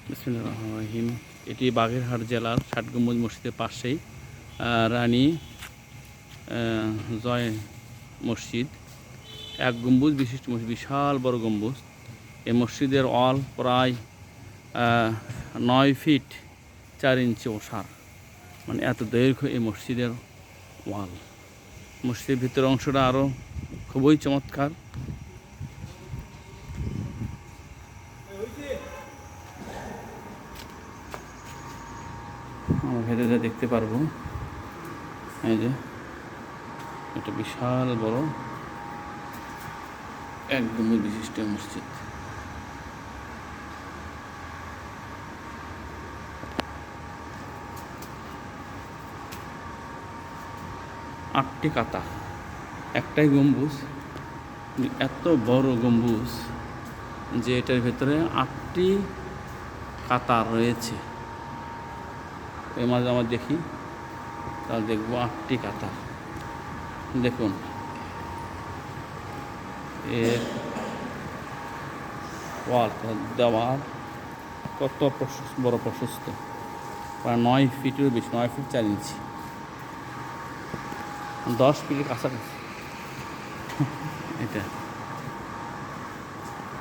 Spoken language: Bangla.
বিসমিল্লাহির রহমানির রহিম। এটি বাগেরহাট জেলার ৬০ গম্বুজ মসজিদের পাশেই রানী জয় মসজিদ। এক গম্বুজ বিশিষ্ট মসজিদ, বিশাল বড় গম্বুজ। এই মসজিদের ওয়াল প্রায় ৯ ফিট ৪ ইঞ্চি ওসার, মানে এত দৈর্ঘ্য এই মসজিদের ওয়াল। মসজিদের ভিতরের অংশটা আরও খুবই চমৎকার। আমরা ভেতরে দেখতে পারবো, এই যে এটা বিশাল বড় এক গম্বুজ বিশিষ্ট মসজিদ। আটটি কাতা, একটাই গম্বুজ, এত বড় গম্বুজ যে এটার ভেতরে 8টি কাতা রয়েছে। এর মাঝে আমরা দেখি, তাহলে দেখবো 8টি কাতা। দেখুন এর ওয়াল দেওয়াল কত বড় প্রশস্ত, প্রায় 9 ফিটের বেশি, 9 ফিট 4 ইঞ্চি, 10 ফিটের কাছাকাছি এটা।